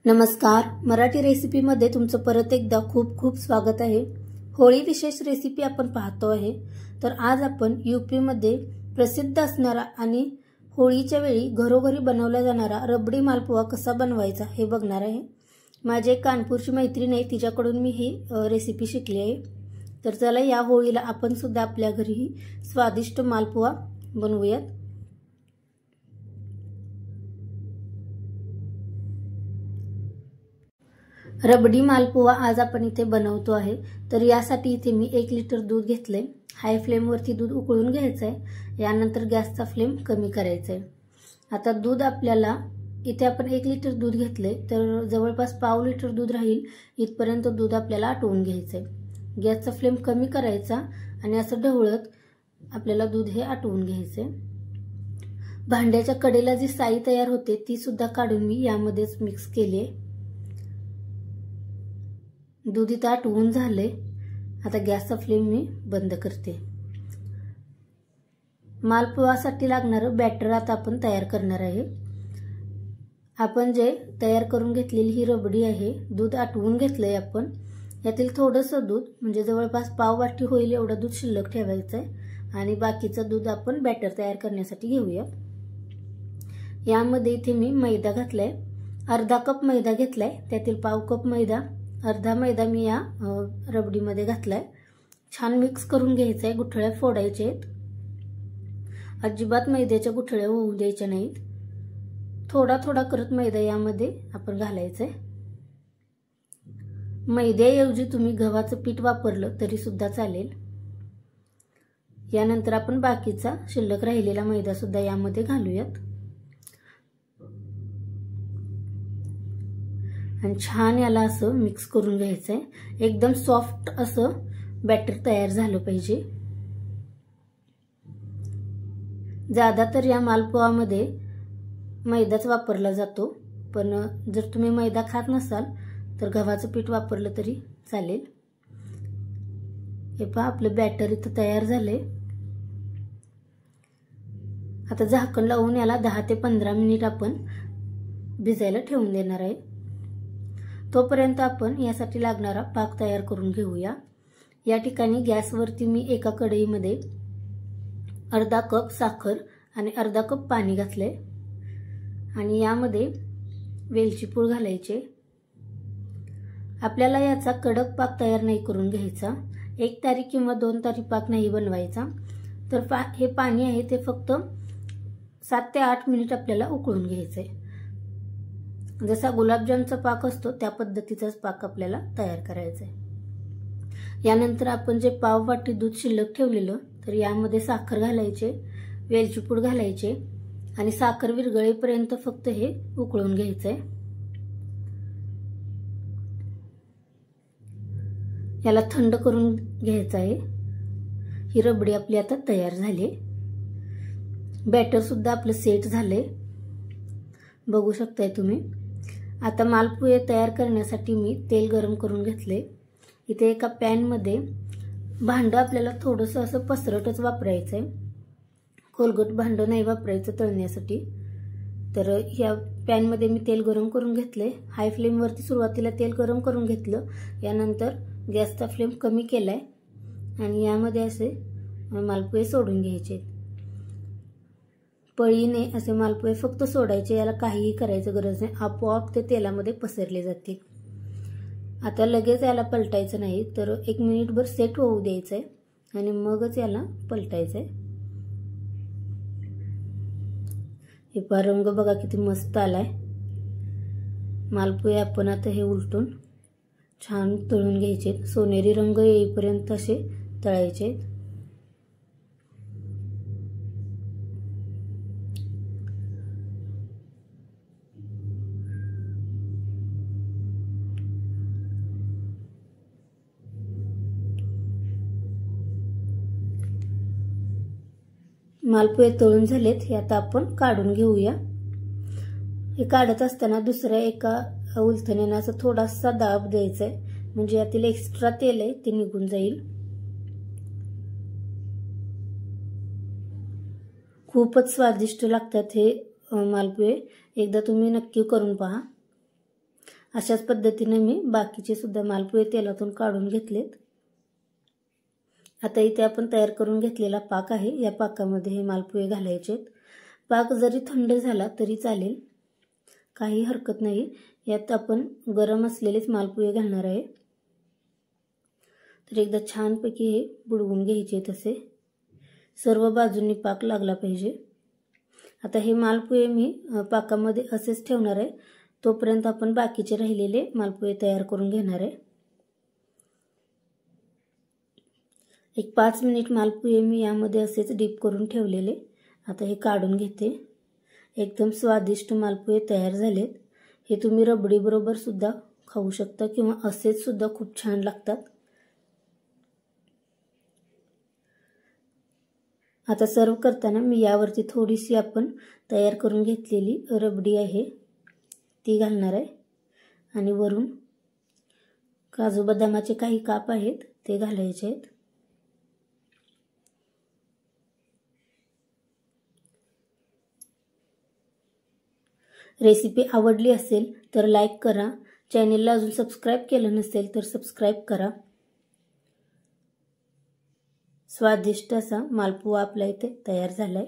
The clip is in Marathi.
नमस्कार, मराठी रेसिपीमध्ये तुमचं परत एकदा खूप खूप स्वागत आहे। होळी विशेष रेसिपी आपण पाहतो आहे। तर आज आपण यूपीमध्ये प्रसिद्ध असणारा आणि होळीच्या वेळी घरोघरी बनवला जाणारा रबडी मालपुआ कसा बनवायचा हे बघणार आहे। माझी एक कानपूरची मैत्रीण आहे, तिच्याकडून मी ही रेसिपी शिकली आहे। तर चला या होळीला आपण सुद्धा आपल्या घरी स्वादिष्ट मालपुआ बनवूयात। रबडी मालपुआ आज आपण इथे बनवतो आहे। तर यासाठी इथे मी 1 लिटर दूध घेतले। हाय फ्लेमवरती दूध उकळून घ्यायचं आहे। यानंतर गॅसचा फ्लेम कमी करायचा आहे। आता दूध आपल्याला इथे आपण 1 लिटर दूध घेतले तर जवळपास पाव लिटर दूध राहील इथपर्यंत दूध आपल्याला आटवून घ्यायचं आहे। गॅसचा फ्लेम कमी करायचा आणि असं ढवळत आपल्याला दूध हे आटवून घ्यायचे। भांड्याच्या कडेला जी साई तयार होते ती सुद्धा काढून मी यामध्येच मिक्स केली आहे। दूध इथे आटवून झाले। आता गॅसचा फ्लेम मी बंद करते। मालपुआसाठी लागणारं बॅटर आता आपण तयार करणार आहे। आपण जे तयार करून घेतलेली ही रबडी आहे, दूध आटवून घेतलंय आपण। यातील थोडंसं दूध म्हणजे जवळपास पाव वाटी होईल एवढं दूध शिल्लक ठेवायचं आहे आणि बाकीचं दूध आपण बॅटर तयार करण्यासाठी घेऊया। यामध्ये इथे मी मैदा घातलाय, अर्धा कप मैदा घेतलाय। त्यातील पाव कप मैदा, अर्धा मैदा मी या रबडीमध्ये घातलाय। छान मिक्स करून घ्यायचं आहे। गुठळ्या फोडायचे आहेत, अजिबात मैद्याच्या गुठळ्या होऊ द्यायच्या नाहीत। थोडा थोडा करत मैदा यामध्ये आपण घालायचं आहे। मैद्याऐवजी तुम्ही गव्हाचं पीठ वापरलं तरी सुद्धा चालेल। यानंतर आपण बाकीचा शिल्लक राहिलेला मैदा सुद्धा यामध्ये घालूयात आणि छान याला असं मिक्स करून घ्यायचं आहे। एकदम सॉफ्ट असं बॅटर तयार झालं पाहिजे। ज्यादा तर या मालपुआमध्ये मैदाच वापरला जातो, पण जर तुम्ही मैदा खात नसाल तर गव्हाचं पीठ वापरलं तरी चालेल। हे पहा आपलं बॅटर इथं तयार झाले। आता झाकण लावून याला 10 ते 15 मिनिट आपण भिजायला ठेवून देणार आहे। तोपर्यंत आपण यासाठी लागणारा पाक तयार करून घेऊया। या ठिकाणी गॅसवरती मी एका कढईमध्ये अर्धा कप साखर आणि अर्धा कप पाणी घातले आणि यामध्ये वेलची पूड घालायचे। आपल्याला याचा कडक पाक तयार नाही करून घ्यायचा, 1 तारी किंवा 2 तारी पाक नाही बनवायचा। तर हे पाणी आहे ते फक्त 7 ते 8 मिनिट आपल्याला उकळून घ्यायचे। जसा गुलाबजामचा पाक असतो त्या पद्धतीचाच पाक आपल्याला तयार करायचा आहे। यानंतर आपण जे पाव वाटी दूध शिल्लक ठेवलेलं तर यामध्ये साखर घालायचे, वेलची पूड घालायचे आणि साखर विरघळेपर्यंत फक्त हे उकळून घ्यायचंय। याला थंड करून घ्यायचं आहे। ही रबडी आपली आता तयार झाली। बॅटर सुद्धा आपलं सेट झाले, बघू शकताय तुम्ही। आता मालपुए तयार करण्यासाठी मी तेल गरम करून घेतले। इथे एका पॅन मध्ये भांडं आपल्याला थोडंसं असं पसरटच वापरायचं आहे, खोलगट भांडं नाही वापरायचं तळण्यासाठी। तर या पॅन मध्ये मी तेल गरम करून घेतले। हाय फ्लेमवरती सुरुवातीला तेल गरम करून घेतलं, यानंतर गॅसचा फ्लेम कमी केलाय आणि यामध्ये असे मालपुए सोडून घ्यायचे। पळीने असे मालपुए फक्त सोडायचे, याला काहीही करायचं गरज नाही, आपोआप ते तेलामध्ये पसरले जातील। आता लगेच याला पलटायचं नाही, तर 1 मिनिटभर सेट होऊ द्यायचंय आणि मगच याला पलटायचंय। हे पहा रंग बघा किती मस्त आलाय। मालपुए आपण आता हे उलटून छान तळून घ्यायचे, सोनेरी रंग येईपर्यंत असे तळायचे। मालपुए तळून झालेत, हे आता आपण काढून घेऊया। हे काढत असताना दुसऱ्या एका उलथण्याने असं थोडासा दाब द्यायचा आहे, म्हणजे यातील एक्स्ट्रा तेल आहे ते निघून जाईल। खूपच स्वादिष्ट लागतात हे मालपुए, एकदा तुम्ही नक्की करून पहा। अशाच पद्धतीने मी बाकीचे सुद्धा मालपुहे तेलातून काढून घेतलेत। आता इथे आपण तयार करून घेतलेला पाक आहे, या पाकामध्ये हे मालपुहे घालायचे आहेत। पाक जरी थंड झाला तरी चालेल, काही हरकत नाही। यात आपण गरम असलेलेच मालपुहे घालणार आहे। तर एकदा छानपैकी हे बुडवून घ्यायचे, तसे सर्व बाजूंनी पाक लागला पाहिजे। आता हे मालपुहे मी पाकामध्ये असेच ठेवणार आहे, तोपर्यंत आपण बाकीचे राहिलेले मालपुहे तयार करून घेणार आहे। एक 5 मिनिट मालपुहे मी यामध्ये असेच डीप करून ठेवलेले। आता हे काढून घेते। एकदम स्वादिष्ट मालपुहे तयार झालेत। हे तुम्ही रबडी बरोबर सुद्धा खाऊ शकता किंवा असेच सुद्धा खूप छान लागतात। आता सर्व करताना मी यावरती थोडीशी आपण तयार करून घेतलेली रबडी आहे ती घालणार आहे आणि वरून काजू बदामाचे काही काप आहेत ते घालायचे आहेत। रेसिपी आवडली असेल तर लाईक करा, चॅनलला अजून सबस्क्राईब केलं नसेल तर सबस्क्राईब करा। स्वादिष्ट असा मालपुहा आपला इथे तयार झालाय।